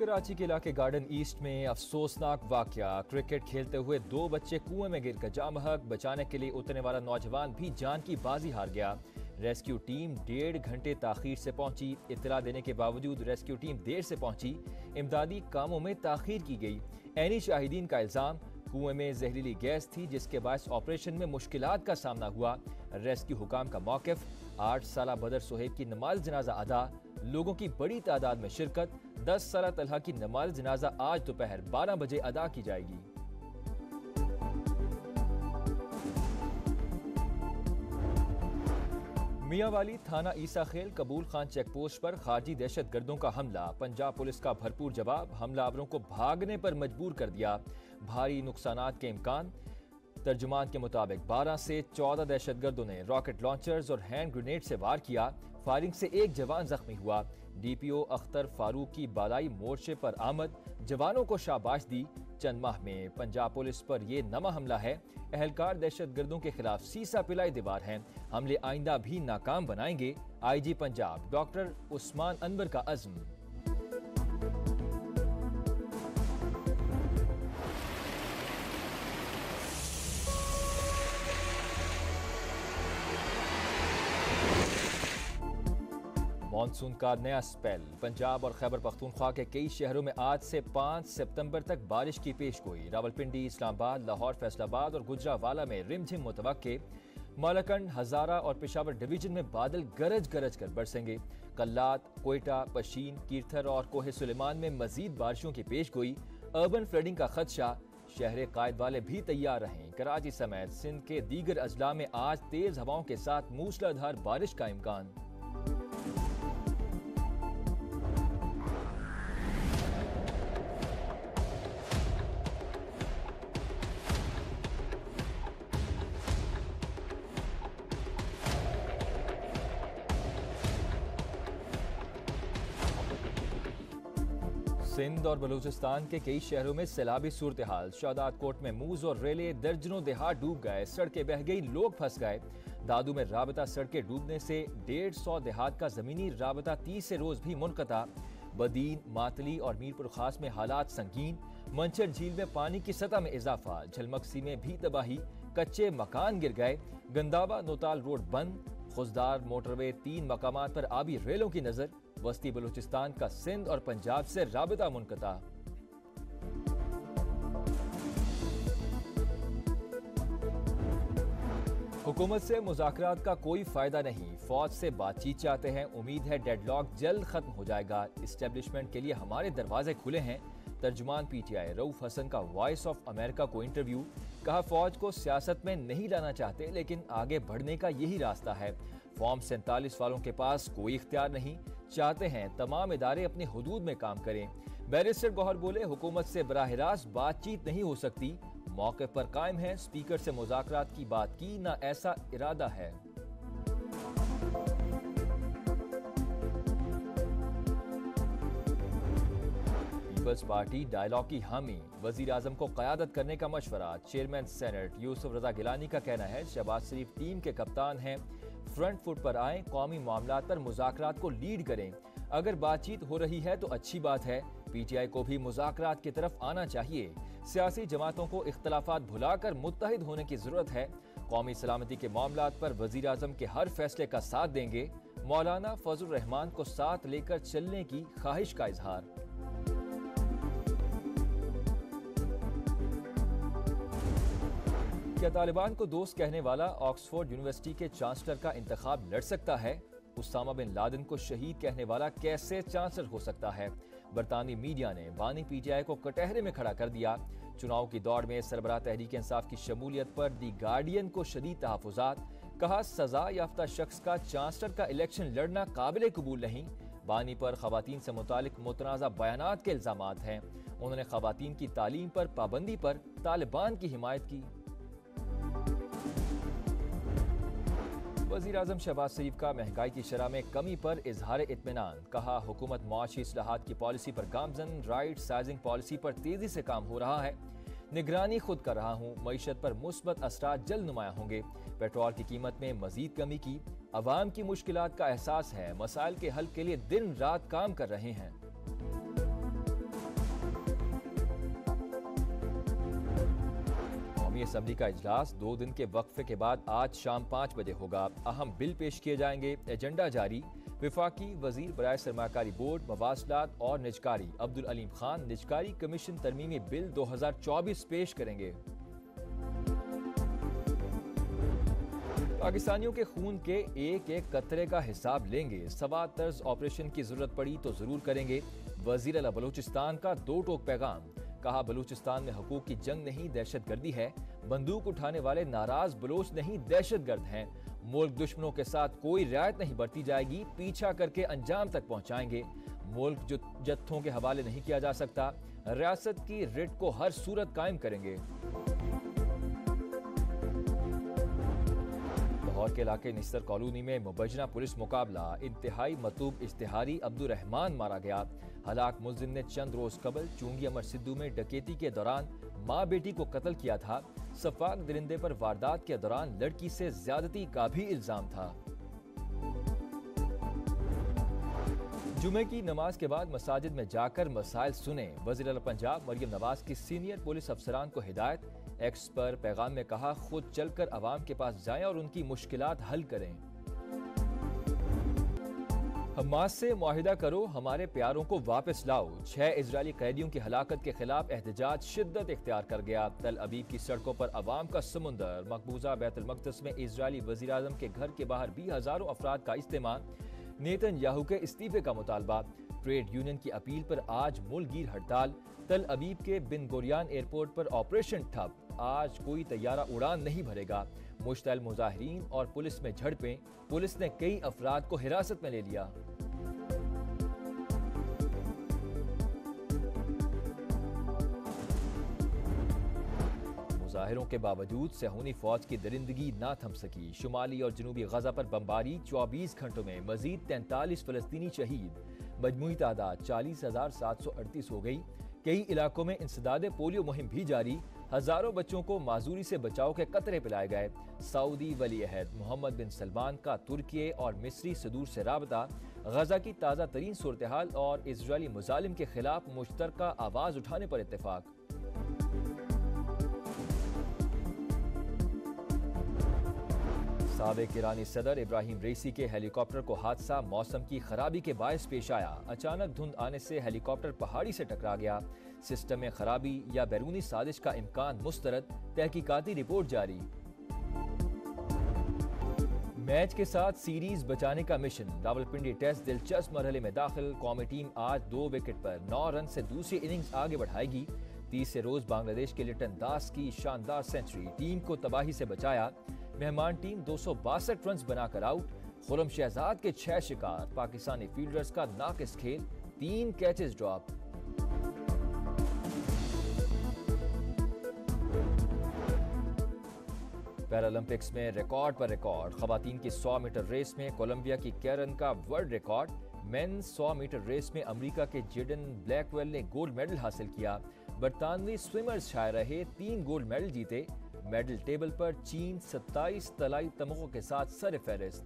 कराची के इलाके garden east में अफसोसनाक वाकया। क्रिकेट खेलते हुए 2 बच्चे कुएं में गिरकर जाम हक। बचाने के लिए उतरने वाला नौजवान भी जान की बाजी हार गया। रेस्क्यू टीम 1.5 घंटे ताखीर से पहुंची। इत्तला देने के बावजूद रेस्क्यू टीम देर से पहुंची। इमदादी कामों में ताखीर की गई। ऐनी शाहिदीन का इल्जाम, कुएं में जहरीली गैस थी जिसके बायस ऑपरेशन में मुश्किलात का सामना हुआ। रेस्क्यू हुकाम का मौकिफ, 8 साला बदर सुहेब की नमाज जनाजा अदा, लोगों की बड़ी तादाद में शिरकत। 10 साला तलहा की नमाज जनाजा आज दोपहर 12 बजे अदा की जाएगी। मियांवाली थाना ईसा खेल कबूल खान चेक पोस्ट पर खारजी दहशत गर्दों का हमला। पंजाब पुलिस का भरपूर जवाब, हमलावरों को भागने पर मजबूर कर दिया। भारी नुकसानात के इम्कान। तर्जुमान के मुताबिक 12 से 14 दहशतगर्दों ने रॉकेट लॉन्चर्स और हैंड ग्रेनेड से वार किया। फायरिंग से एक जवान जख्मी हुआ। डीपीओ अख्तर फारूक की बालाई मोर्चे पर आमद, जवानों को शाबाश दी। चंद माह में पंजाब पुलिस पर यह नवा हमला है। एहलकार दहशतगर्दों के खिलाफ सीसा पिलाई दीवार हैं। हमले आइंदा भी नाकाम बनाएंगे। आईजी पंजाब डॉक्टर उस्मान अनवर का अज़्म। मॉनसून का नया स्पेल। पंजाब और खैबर पख्तूनख्वा के कई शहरों में आज से 5 सितंबर तक बारिश की पेशगोई। रावलपिंडी, इस्लामाबाद, लाहौर, फैसलाबाद और गुजरावाला में रिमझिम मुतवक्के। मालाकंड, हजारा और पेशावर डिवीजन में बादल गरज गरज कर बरसेंगे। कल्लात, कोयटा, पशीन, कीरथर और कोहे सुलेमान में मजीद बारिशों की पेशगोई। अर्बन फ्लडिंग का खदशा, शहर कायद वाले भी तैयार रहें। कराची समेत सिंध के दीगर अजला में आज तेज हवाओं के साथ मूसलाधार बारिश का इम्कान। सिंध और बलूचिस्तान के कई शहरों में सैलाबी सूरत हाल। शादात कोट में मूज और रेले, दर्जनों देहात डूब गए। सड़कें बह गई, लोग फंस गए। दादू में राबता सड़कें डूबने से 150 देहात का जमीनी राबता 30 रोज भी मुनक़ता। बदीन, मातली और मीरपुर खास में हालात संगीन। मंचर झील में पानी की सतह में इजाफा। झलमक्सी में भी तबाही, कच्चे मकान गिर गए। गंदावा नोताल रोड बंद। खुजदार मोटरवे 3 मकामात पर आबी रेलों की नजर। वस्ती बलूचिस्तान का सिंध और पंजाब से राबिता मुनक़ता। हुकूमत से मुज़ाकरात का कोई फायदा नहीं। फौज से बातचीत चाहते हैं। उम्मीद है डेडलॉक जल्द खत्म हो जाएगा। इस्टेब्लिशमेंट के लिए हमारे दरवाजे खुले हैं। तर्जुमान पीटीआई रऊफ हसन का वॉइस ऑफ अमेरिका को इंटरव्यू। कहा, फौज को सियासत में नहीं लाना चाहते लेकिन आगे बढ़ने का यही रास्ता है। फॉर्म 47 वालों के पास कोई इख्तियार नहीं। चाहते हैं तमाम इदारे अपनी हुदूद में काम करें। बैरिस्टर गौहर बोले, हुकूमत से बराह रास्त बातचीत नहीं हो सकती। मौके पर कायम है। स्पीकर से मुज़ाकरात की बात की, ना ऐसा इरादा है। पीपल्स पार्टी डायलॉग की हामी। वजीर आजम को क़यादत करने का मशवरा। चेयरमैन सेनेट यूसुफ रजा गिलानी का कहना है, शहबाज शरीफ टीम के कप्तान हैं। फ्रंट फुट पर आए, कौमी मामलात पर मुज़ाकरात को लीड करें। अगर बातचीत हो रही है तो अच्छी बात है। पीटीआई को भी मुज़ाकरात की तरफ आना चाहिए। सियासी जमातों को इख्तलाफात भुलाकर मुत्तहिद होने की जरूरत है। कौमी सलामती के मामलात पर वजीर आजम के हर फैसले का साथ देंगे। मौलाना फजल रहमान को साथ लेकर चलने की ख्वाहिश का इजहार। क्या तालिबान को दोस्त कहने वाला ऑक्सफोर्ड यूनिवर्सिटी के चांसलर का इंतखाब लड़ सकता है? उसामा बिन लादेन को शहीद कहने वाला कैसे चांसलर हो सकता है? बरतानी मीडिया ने बानी पीटीआई को कटहरे में खड़ा कर दिया। चुनाव की दौड़ में सरबराह तहरीक इंसाफ की शमूलियत पर दी गार्डियन को शदीद तहफ़्फ़ुज़ात। कहा, सजा याफ्ता शख्स का चांसलर का इलेक्शन लड़ना काबिल कबूल नहीं। बानी पर खवातीन से मुतालिक मुतनाज़ा बयानात के इल्ज़ामात हैं। उन्होंने खवातीन की तालीम पर पाबंदी पर तालिबान की हिमायत की। वज़ीर आज़म शहबाज शरीफ का महंगाई की शरह में कमी पर इजहार इत्मीनान। कहा, हुकूमत मुआशी इस्लाहात की पॉलिसी पर गामजन। राइट साइजिंग पॉलिसी पर तेजी से काम हो रहा है। निगरानी खुद कर रहा हूँ। मईशत पर मुस्बत असरात जल्द नुमाया होंगे। पेट्रोल की कीमत में मजीद कमी की। अवाम की मुश्किलात का एहसास है। मसाइल के हल के लिए दिन रात काम कर रहे हैं। कौमी असम्बली का इजलास 2 दिन के वक्फे के बाद आज शाम 5 बजे होगा। अहम बिल पेश किए जाएंगे। एजेंडा जारी। विफाकी वजीर बराए सरमाकारी बोर्ड, मवासलात और निजकारी अब्दुल अलीम खान निजकारी कमीशन तरमीमी बिल 2024 पेश करेंगे। पाकिस्तानियों के खून के एक एक कतरे का हिसाब लेंगे। सवा तर्ज ऑपरेशन की जरूरत पड़ी तो जरूर करेंगे। वजीर आला बलूचिस्तान का 2 टोक पैगाम। कहा, बलूचिस्तान में हुकूक की जंग नहीं, दहशत गर्दी है। बंदूक उठाने वाले नाराज बलोच नहीं, दहशत गर्द हैं। मुल्क दुश्मनों के साथ कोई रियायत नहीं बरती जाएगी, पीछा करके अंजाम तक पहुंचाएंगे। मुल्क जो जत्थों के हवाले नहीं किया जा सकता। रियासत की रिट को हर सूरत कायम करेंगे। लाहौर के इलाके निस्तर कॉलोनी में मुबजना पुलिस मुकाबला। इंतहाई मतूब इश्तिहारी अब्दुल रहमान मारा गया। हलाक मुल्जिम ने चंद रोज कबल चूंगी अमर सिद्धू में डकैती के दौरान माँ बेटी को कत्ल किया था। सफाक दरिंदे पर वारदात के दौरान लड़की से ज्यादती का भी इल्जाम था। जुमे की नमाज के बाद मसाजिद में जाकर मसाइल सुने। वज़ीर आला पंजाब मरियम नवाज की सीनियर पुलिस अफसरान को हिदायत। एक्स पर पैगाम में कहा, खुद चलकर अवाम के पास जाएं और उनकी मुश्किलात हल करें। हमास से मुआहिदा करो, हमारे प्यारों को वापस लाओ। 6 इजरायली कैदियों की हलाकत के खिलाफ एहतजाज शिद्दत इख्तियार कर गया। तल अबीब की सड़कों पर अवाम का समुंदर। मकबूजा बैतुल मक़दस में इजरायली वज़ीर आज़म के घर के बाहर भी हजारों अफराद का इज्तिमा। नेतन्याहू के इस्तीफे का मुतालबा। ट्रेड यूनियन की अपील पर आज मुल्कगीर हड़ताल। तल अबीब के बिन गुरियान एयरपोर्ट पर ऑपरेशन ठप। आज कोई तैयारा उड़ान नहीं भरेगा। मुश्तल मुजाहिरीन और पुलिस में झड़पें। पुलिस ने कई अफराद को हिरासत में ले लिया। मुजाहिरों के बावजूद सेहूनी फौज की दरिंदगी ना थम सकी। शुमाली और जनूबी गजा पर बमबारी। 24 घंटों में मजीद 43 फलस्तीनी शहीद। मजमूई तादाद 40,738 हो गई। कई इलाकों में इंसदादे पोलियो मुहिम भी जारी। हजारों बच्चों को माजूरी से बचाव के कतरे पिलाए गए। सऊदी वली अहद मोहम्मद बिन सलमान का तुर्की और मिस्री सदूर से राबता। गजा की ताज़ा तरीन सूरत हाल और इजरायली मुजालिम के खिलाफ मुश्तरका आवाज उठाने पर इत्तेफाक। साबिक ईरानी सदर इब्राहिम रईसी के हेलीकॉप्टर को हादसा मौसम की खराबी के बायस पेश आया। अचानक धुंध आने से हेलीकॉप्टर पहाड़ी से टकरा गया। सिस्टम में खराबी या बैरूनी साजिश का इम्कान मुस्तरद। तहकीकाती रिपोर्ट जारी। मैच के साथ सीरीज बचाने का मिशन। रावलपिंडी टेस्ट दिलचस्प मरहले में दाखिल। कौमी टीम आज 2 विकेट पर 9 रन से दूसरी इनिंग्स आगे बढ़ाएगी। 30 रोज बांग्लादेश के लिटन दास की शानदार सेंचुरी टीम को तबाही से बचाया। मेहमान टीम 262 रन बनाकर आउट। खुरम शहजाद के 6 शिकार। पाकिस्तानी फील्डर्स का नाकिस खेल। 3 कैचेस ड्रॉप। पैरालंपिक्स में रिकॉर्ड पर रिकॉर्ड। खवातीन की 100 मीटर रेस में कोलंबिया की कैरन का world record. Men's 100 metre race में अमेरिका के जेडन ब्लैकवेल ने गोल्ड मेडल हासिल किया। बरतानवी स्विमर्स छाए रहे। 3 गोल्ड मेडल जीते। मेडल टेबल पर चीन 27 तलाई तमगों के साथ सर फहरिस्त।